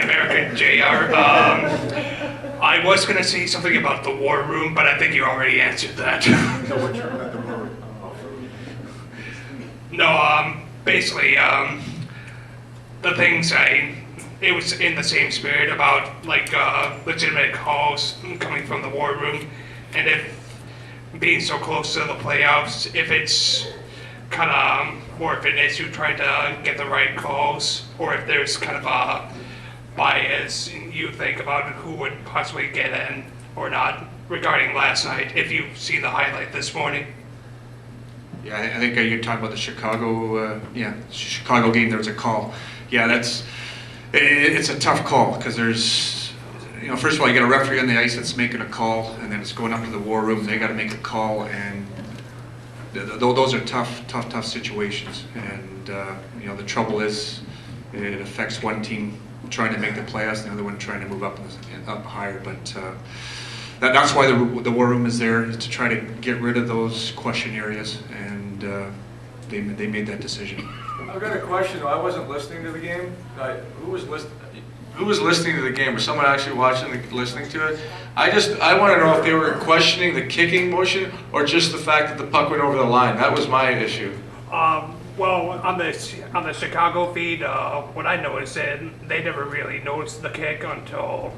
AmericaJR. I was going to say something about the war room, but I think you already answered that. No, basically, the things it was in the same spirit about like legitimate calls coming from the war room, and if being so close to the playoffs, if it's kind of more of an issue trying to get the right calls, or if there's kind of a bias you think about who would possibly get in or not regarding last night, if you see the highlight this morning. Yeah, I think you're talking about the Chicago game. There was a call. Yeah, it's a tough call because there's, first of all, you got a referee on the ice that's making a call, and then it's going up to the war room. They got to make a call, and those are tough situations. And the trouble is, it affects one team trying to make the playoffs, and the other one trying to move up higher. But that's why the war room is there, is to try to get rid of those question areas, and they made that decision. I've got a question. I wasn't listening to the game. Who was listening to the game? Was someone actually listening to it? I want to know if they were questioning the kicking motion or just the fact that the puck went over the line. That was my issue. Well, on the Chicago feed, what I noticed is they never really noticed the kick until.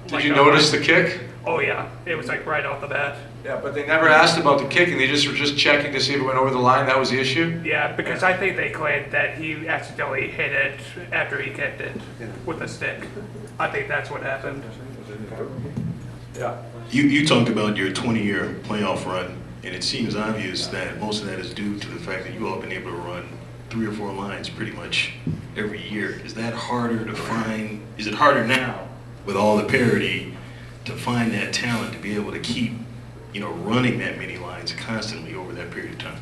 Did you notice the kick? Oh yeah, it was like right off the bat. Yeah, but they never asked about the kicking. They just were checking to see if it went over the line. That was the issue? Yeah, because I think they claimed that he accidentally hit it after he kicked it with a stick. I think that's what happened. Yeah. You talked about your 20-year playoff run, and it seems obvious that most of that is due to the fact that you all have been able to run 3 or 4 lines pretty much every year. Is that harder to find? Is it harder now with all the parity to find that talent to be able to keep running that many lines constantly over that period of time?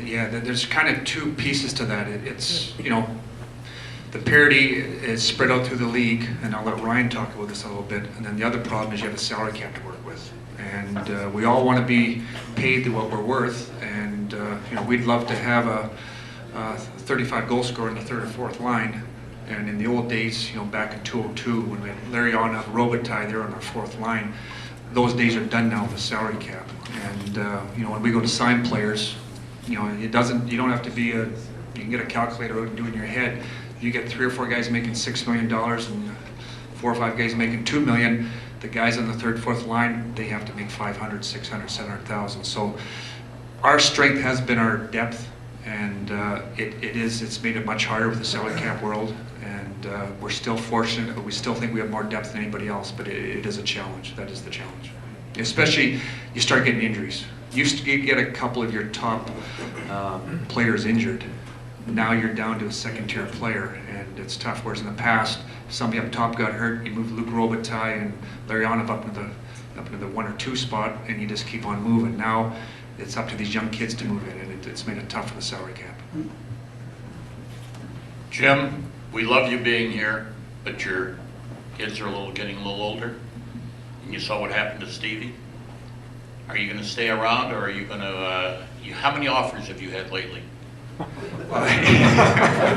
Yeah, there's kind of two pieces to that. It's the parity is spread out through the league, and I'll let Ryan talk about this a little bit. And then the other problem is you have a salary cap to work with, and we all want to be paid what we're worth. And we'd love to have a 35 goal scorer in the third or fourth line. And in the old days, back in 2002, when we had Larry on Robitaille there on our fourth line, those days are done now with the salary cap. And when we go to sign players, you don't have to be you can get a calculator out and do it in your head. You get 3 or 4 guys making $6 million and 4 or 5 guys making $2 million. The guys on the third, fourth line, they have to make 500, 600, 700,000. So our strength has been our depth, and it's made it much harder with the salary cap world. And we're still fortunate. We still think we have more depth than anybody else, but it is a challenge. That is the challenge. Especially, you start getting injuries. You get a couple of your top players injured. Now you're down to a second-tier player, and it's tough. Whereas in the past, somebody up top got hurt, you move Luc Robitaille and Larionov up into the 1 or 2 spot, and you just keep on moving. Now it's up to these young kids to move in, and it's made it tough for the salary cap. Jim, we love you being here, but your kids are getting a little older, and you saw what happened to Stevie. Are you going to stay around, or are you going to? How many offers have you had lately?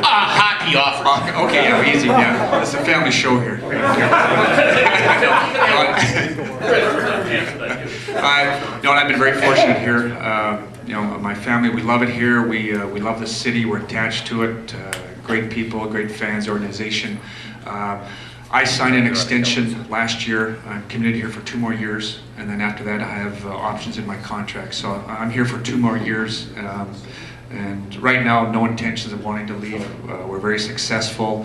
Hockey offers. Okay, yeah, easy. Yeah, it's a family show here. I've been very fortunate here. My family, we love it here. We love the city. We're attached to it. Great people, great fans, organization. I signed an extension last year. I'm committed here for 2 more years, and then after that I have options in my contract. So I'm here for 2 more years, and right now no intentions of wanting to leave. We're very successful.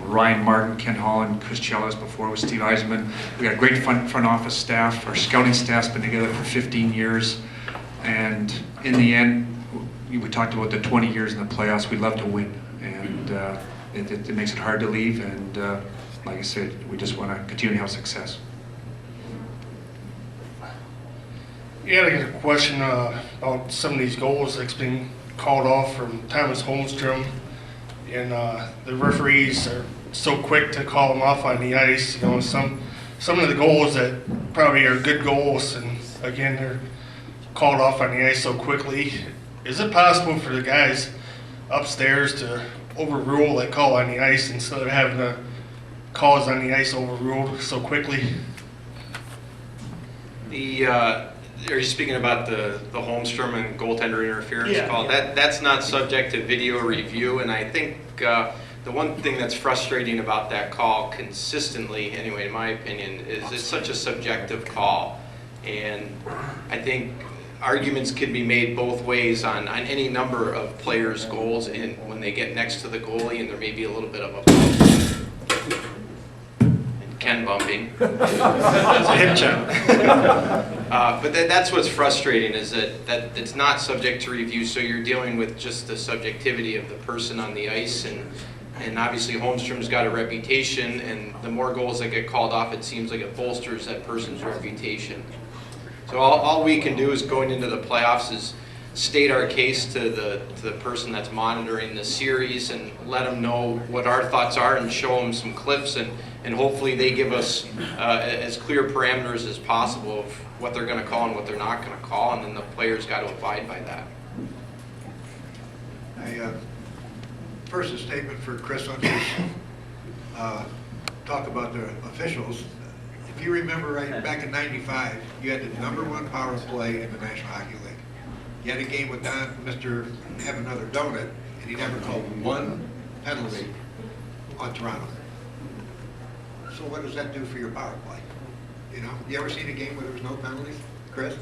Ryan Martin, Ken Holland, Chris Chelios before with Steve Eisenman. We got a great front office staff. Our scouting staff's been together for 15 years, and in the end, we talked about the 20 years in the playoffs. We love to win, and it makes it hard to leave. And like I said, we just want to continue to have success. Yeah, I got a question about some of these goals that's been called off from Thomas Holmstrom, and the referees are so quick to call them off on the ice. Some of the goals that probably are good goals, and again they're called off on the ice so quickly. Is it possible for the guys upstairs to overrule that call on the ice instead of having to calls on the ice overruled so quickly. Are you speaking about the Holmstrom and goaltender interference Yeah, call? yeah. That's not subject to video review, and I think the one thing that's frustrating about that call consistently, anyway, in my opinion, is it's such a subjective call. And I think arguments can be made both ways on any number of players' goals, and when they get next to the goalie and there may be a little bit of a bump. And Ken bumping. It's a hip check. But that's what's frustrating, is that it's not subject to review, so you're dealing with just the subjectivity of the person on the ice, and obviously Holmstrom's got a reputation, and the more goals that get called off, it seems like it bolsters that person's reputation. So all we can do is, going into the playoffs, is state our case to the person that's monitoring the series and let them know what our thoughts are and show them some clips, and hopefully they give us as clear parameters as possible of what they're going to call and what they're not going to call, and then the players got to abide by that. First, a statement for Chris on his talk about the officials. If you remember right back in '95, you had the #1 power play in the National Hockey League. You had a game with Mr. Have Another Donut, and he never called one penalty on Toronto. So what does that do for your power play? You know, you ever seen a game where there was no penalties, Chris?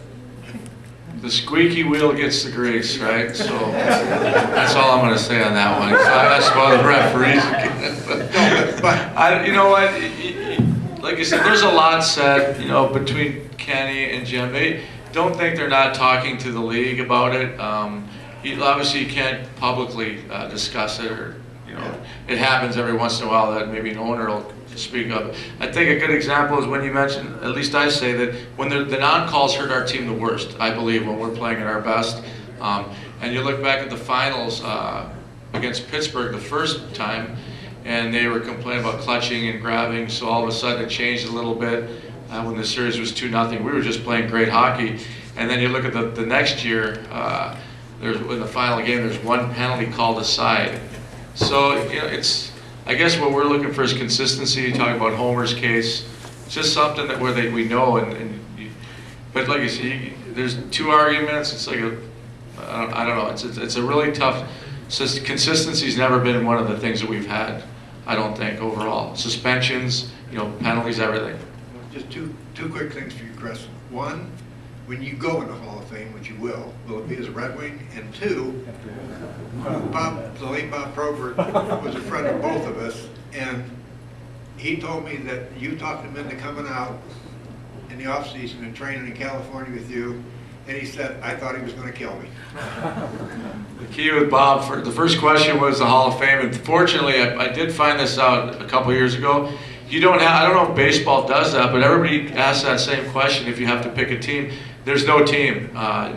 The squeaky wheel gets the grease, right? So that's all I'm going to say on that one. So that's why the referees again. But you know what? Like I said, there's a lot said, you know, between Kenny and Jim. They don't think they're not talking to the league about it. Obviously, you can't publicly discuss it, or it happens every once in a while that maybe an owner will speak up. I think a good example is when you mentioned, at least I say, that when the non-calls hurt our team the worst, I believe, when we're playing at our best. And you look back at the finals against Pittsburgh the first time, and they were complaining about clutching and grabbing, so all of a sudden it changed a little bit when the series was 2-0. We were just playing great hockey. And then you look at the next year, in the final game, there's one penalty called aside. So, it's, I guess what we're looking for is consistency. You talk about Homer's case. It's just something that we know, but like you see, there's two arguments. It's like I don't know. It's a really tough. Consistency's never been one of the things that we've had. I don't think overall. Suspensions, penalties, everything. Just two quick things for you, Chris. One, when you go in the Hall of Fame, which you will it be as a Red Wing? And two, the late Bob Probert was a friend of both of us, and he told me that you talked him into coming out in the off-season and training in California with you, and he said, I thought he was going to kill me. The key with Bob, the first question was the Hall of Fame, and fortunately, I did find this out a couple years ago. I don't know if baseball does that, but everybody asks that same question if you have to pick a team. There's no team. I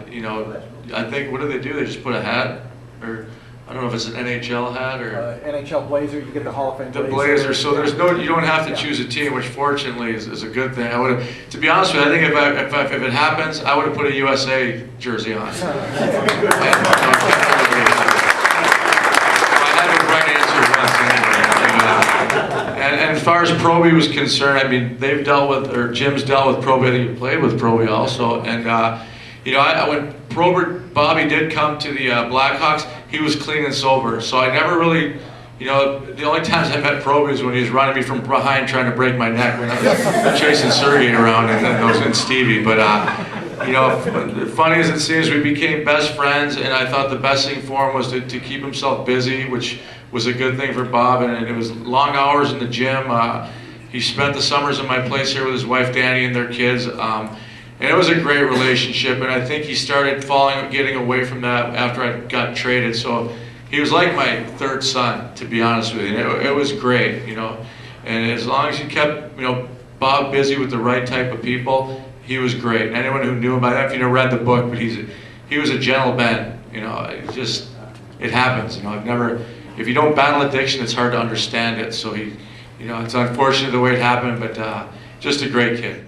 think, what do? They just put a hat, or I don't know if it's an NHL hat or NHL Blazer. You get the Hall of Fame. The Blazer. So you don't have to choose a team, which fortunately is a good thing. To be honest with you, I think if it happens, I would have put a USA jersey on. And as far as Proby was concerned, I mean, Jim's dealt with Proby. I think he played with Proby also. And when Bobby did come to the Blackhawks, he was clean and sober. So I never really, the only times I met Proby is when he was running me from behind trying to break my neck when I was chasing Sergey around and Stevie. But funny as it seems, we became best friends, and I thought the best thing for him was to keep himself busy, which was a good thing for Bob, and it was long hours in the gym. He spent the summers in my place here with his wife Danny and their kids, and it was a great relationship, and I think he started getting away from that after I got traded. So he was like my third son, to be honest with you. It was great, and as long as you kept Bob busy with the right type of people, he was great. And anyone who knew him, I don't know if you read the book, but he was a gentleman. It happens. If you don't battle addiction, it's hard to understand it. So it's unfortunate the way it happened, but just a great kid.